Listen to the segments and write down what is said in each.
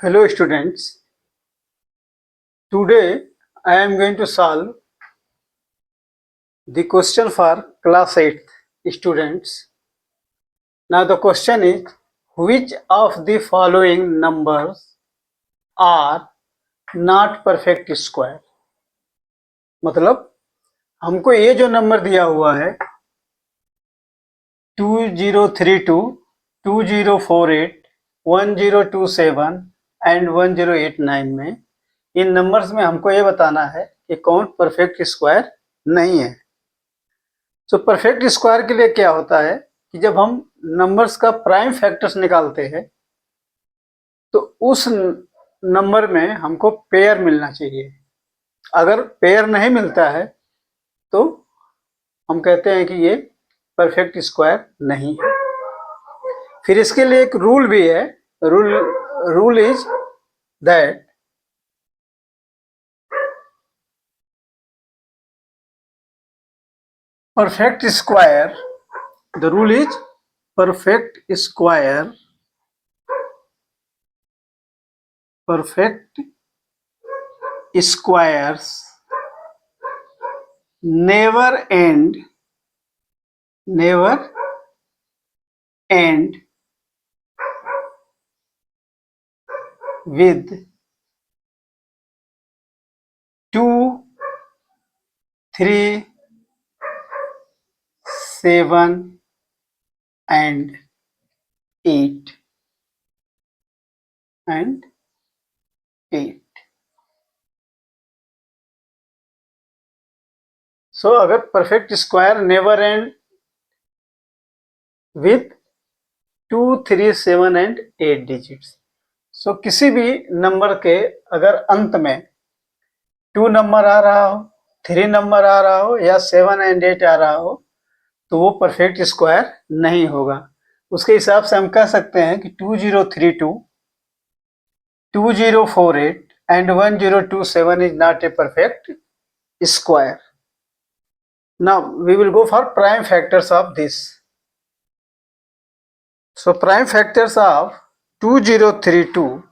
Hello students, today I am going to solve the question for class 8 students. Now the question is, which of the following numbers are not perfect square? मतलब हमको ये जो number दिया हुआ है 2032, 2048, 1027 and 1089 में इन numbers में हमको ये बताना है कि कौन परफेक्ट स्क्वायर नहीं है। तो परफेक्ट स्क्वायर के लिए क्या होता है कि जब हम नंबर्स का प्राइम फैक्टर्स निकालते हैं तो उस नंबर में हमको पेयर मिलना चाहिए। अगर पेयर नहीं मिलता है तो हम कहते हैं कि ये परफेक्ट स्क्वायर नहीं है। फिर इसके लिए एक रूल भी है। Rule is that perfect square, the rule is perfect squares never end with 2, 3, 7 and 8 and 8. So अगर perfect square never end with 2, 3, 7 and 8 digits. So किसी भी नंबर के अगर अंत में 2 नंबर आ रहा हो, 3 नंबर आ रहा हो या 7 एंड 8 आ रहा हो तो वो परफेक्ट स्क्वायर नहीं होगा। उसके हिसाब से हम कह सकते हैं कि 2032, 2048 and 1027 is not a perfect square. Now we will go for prime factors of this. So prime factors of 2032,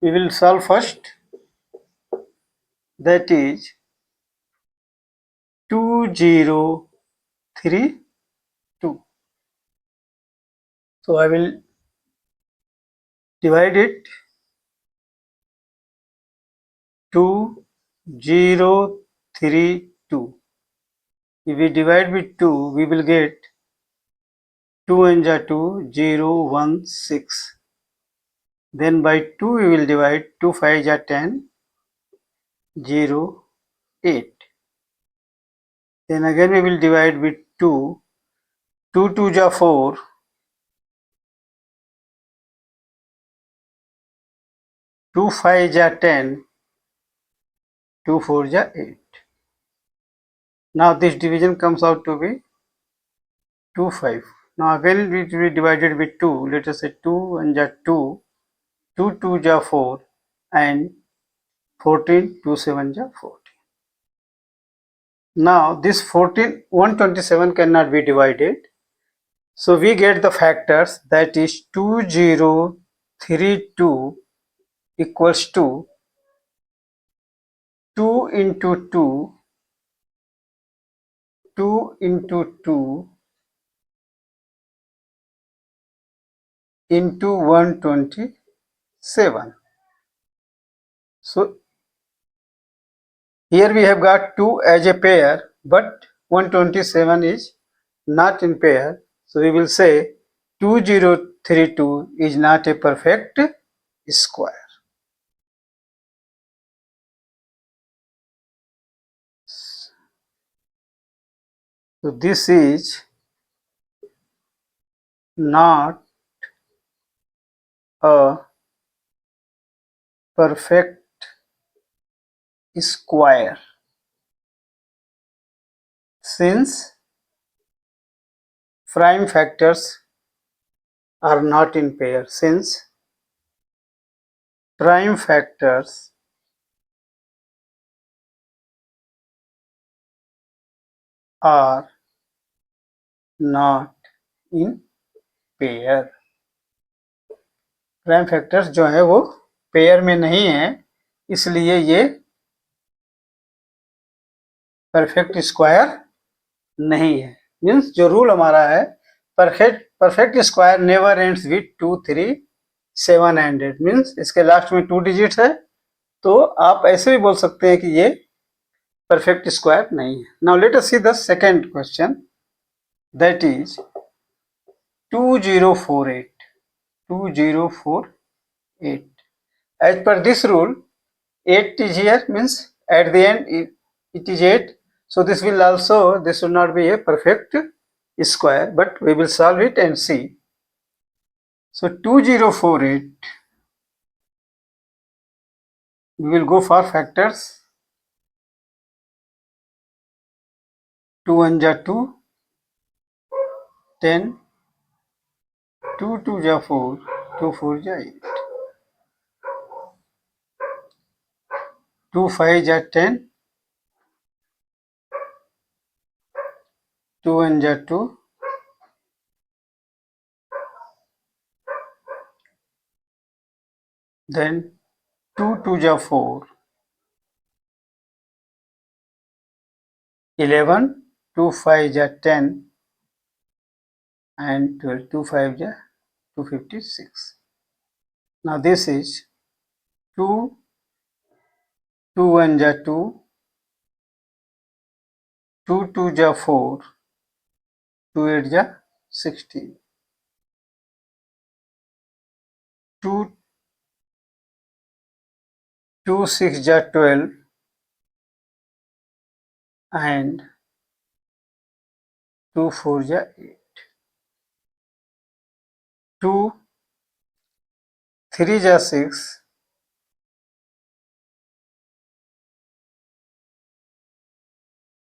we will solve first, that is 2032. So I will divide it 2032. If we divide with 2, we will get 2 and 2, 0, 1, 6. Then by 2 we will divide 2 5 ja 10, 0, 8. Then again we will divide with 2, 2 2 ja 4, 2 5 ja 10, 2 4 ja 8. Now this division comes out to be 2 5. Now again it will be divided with 2. Let us say 2 1 ja 2, 2 2 ja 4 and 14, 2 7 ja 14. Now this 14, 127 cannot be divided. So we get the factors, that is 2032 equals to 2 into 2, 2 into 2 into 127. So here we have got 2 as a pair, but 127 is not in pair. So we will say 2032 is not a perfect square. So this is not a perfect square since prime factors are not in pair. Since prime factors are not in pair. Prime factors जो है वो pair में नहीं है, इसलिए ये perfect square नहीं है। मीन्स जो रूल हमारा है, perfect square never ends with 2, 3, 7 and 8। Means इसके लास्ट में 2 डिजिट्स है, तो आप ऐसे भी बोल सकते हैं कि ये परफेक्ट स्क्वायर नहीं है। Now let us see the second question, that is 2048 2048. As per this rule, 8 is here, means at the end it is 8, so this should not be a perfect square, but we will solve it and see. So 2048, we will go for factors. 2 1 ja 2, 10, 2 2 ja 4, 2 4 ja 8, 2 5 ja 10, 2 1 ja 2, then 2 2 ja 4, 11, 2 5 ja 10, and 12, 2 5 ja 256. Now this is 2 2 1 ja 2, 2 2 ja 4, 2 8 ja 16, 2 2 6 ja 12, and 2 4 ja 8, 2 3 ja 6,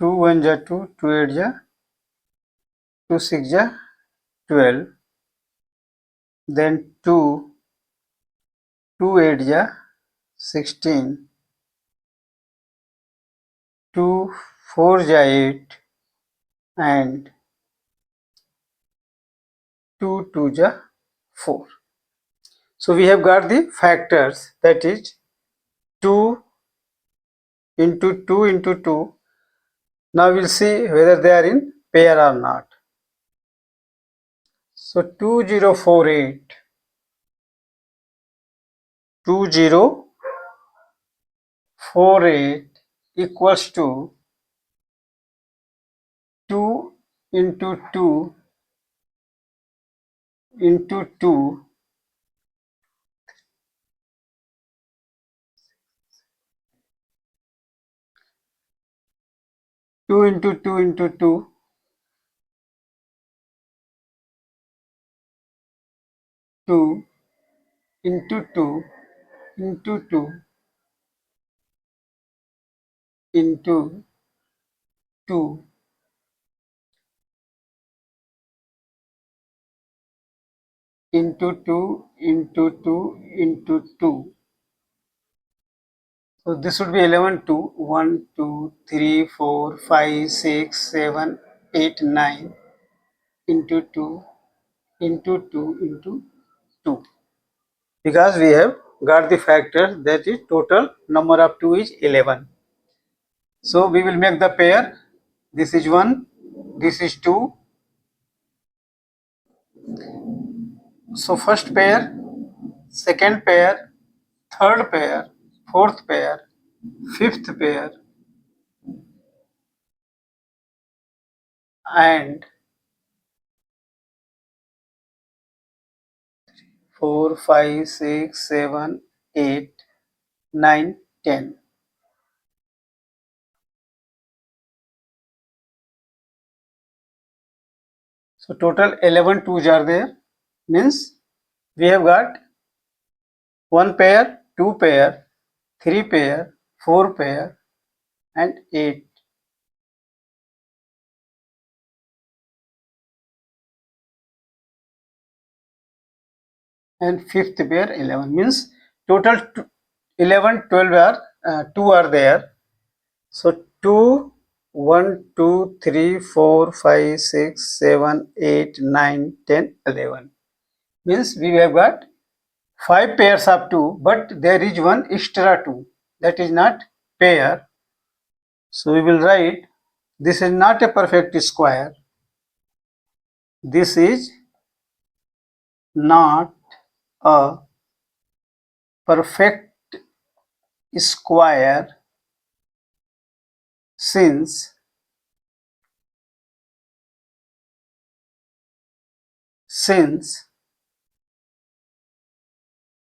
2 1 ja 2, 2 8 ja 2 6 ja 12, then 2 2 8 ja 16, 2 4 ja 8, and 2 2 ja 4. So we have got the factors, that is 2 into 2 into 2. Now we'll see whether they are in pair or not. So 2048 equals to 2 into 2 into 2 2 into 2 into 2 2 into 2 into 2 into 2 into 2 into 2 into 2. So this would be 11 2, 1 2 3 4 5 6 7 8 9 into 2 into 2 into 2, because we have got the factor, that is total number of 2 is 11. So we will make the pair. This is 1, this is 2. So first pair, second pair, third pair, fourth pair, fifth pair, and 4 5 6 7 8 9 10. So total 11 twos are there, means we have got 1 pair, 2 pair, 3 pair, 4 pair, and 8. And fifth pair 11, means total 11 12 are 2 are there. So 2 1 2 3 4 5 6 7 8 9 10 11, means we have got 5 pairs of 2, but there is one extra 2, that is not pair. So we will write, this is not a perfect square. This is not a perfect square since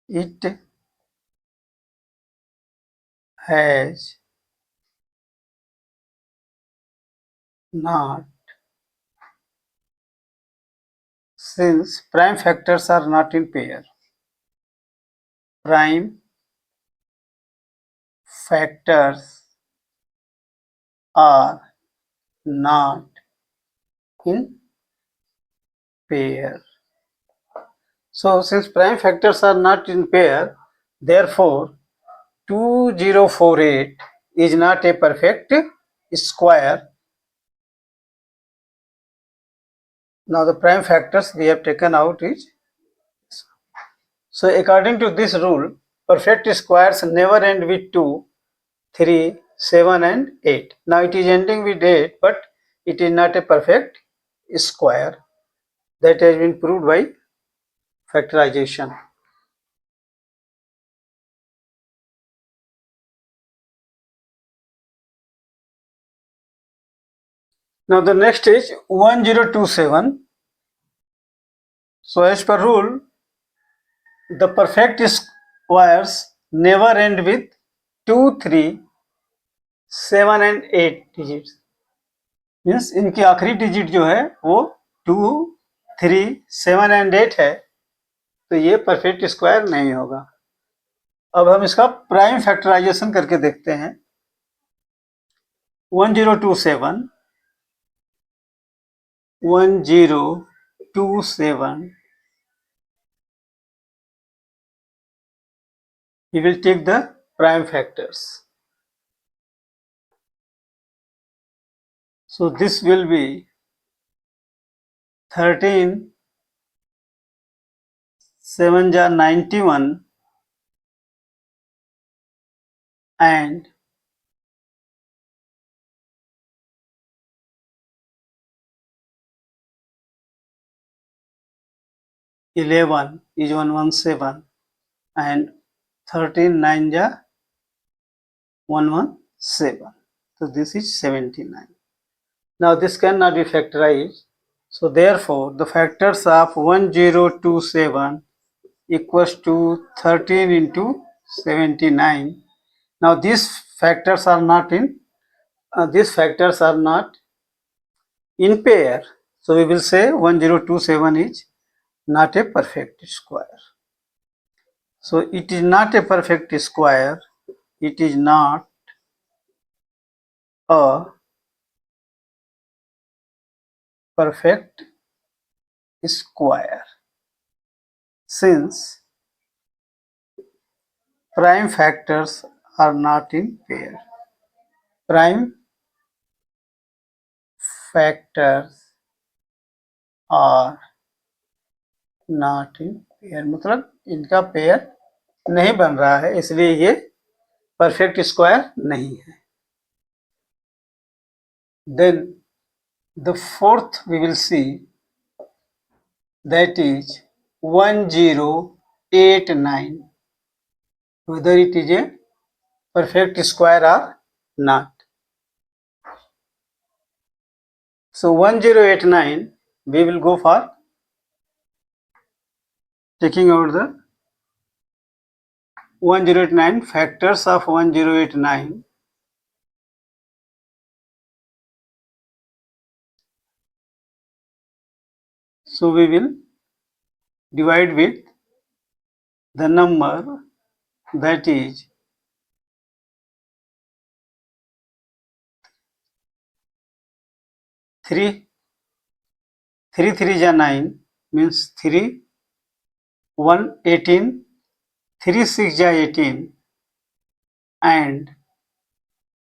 it has not, since prime factors are not in pair. Prime factors are not in pair. So since prime factors are not in pair, therefore 2048 is not a perfect square. Now the prime factors we have taken out is, so according to this rule, perfect squares never end with 2, 3, 7 and 8. Now it is ending with 8, but it is not a perfect square. That has been proved by factorization. Now the next is 1027. So as per rule, the perfect squares never end with 2, 3, 7 and 8 digits. Means इनकी आखिरी digit जो है वो 2, 3, 7 and 8 है, तो ये perfect square नहीं होगा। अब हम इसका प्राइम फैक्टराइजेशन करके देखते हैं। 1027 we will take the prime factors. So this will be 13, 7 ja 91 and 11 is 117 and 13 9 ja 117. So this is 79. Now this cannot be factorized. So therefore the factors of 1027 equals to 13 into 79. Now these factors are not in pair. So we will say 1027 is not a perfect square. So it is not a perfect square. It is not a perfect square since prime factors are not in pair. Prime factors are not in pair, मतलब इनका pair नहीं बन रहा है, इसलिए ये perfect square नहीं है। Then the fourth we will see, that is 1089, whether it is a perfect square or not. So 1089 we will go for taking out the 1089 factors of 1089. So we will divide with the number, that is 3, 3 3 ja 9 means 3, 1 18, 3 6 ja 18 and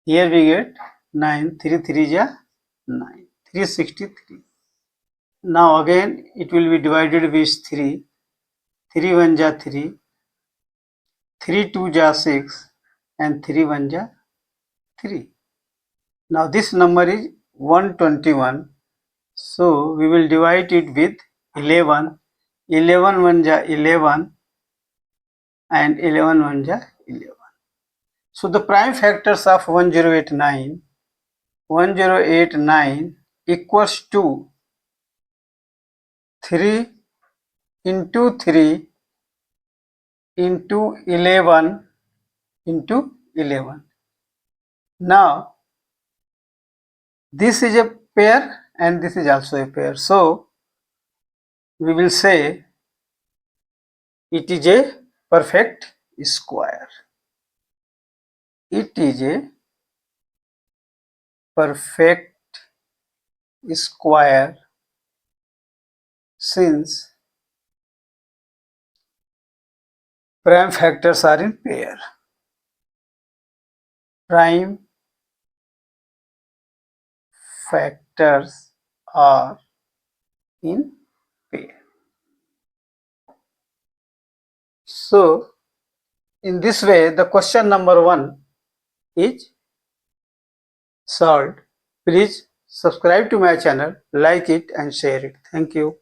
here we get 9, 3 3 ja 9, 363. Now again it will be divided with 3, 3 1 ja 3, 3 2 ja 6 and 3 1 ja 3. Now this number is 121. So we will divide it with 11. 11 1 ja 11 and 11 1 ja 11. So the prime factors of 1089 equals to 3 into 3 into 11 into 11. Now this is a pair and this is also a pair. So we will say it is a perfect square. It is a perfect square since prime factors are in pair. Prime factors are in pair. So in this way the question number 1 is solved. Please subscribe to my channel, like it and share it. Thank you.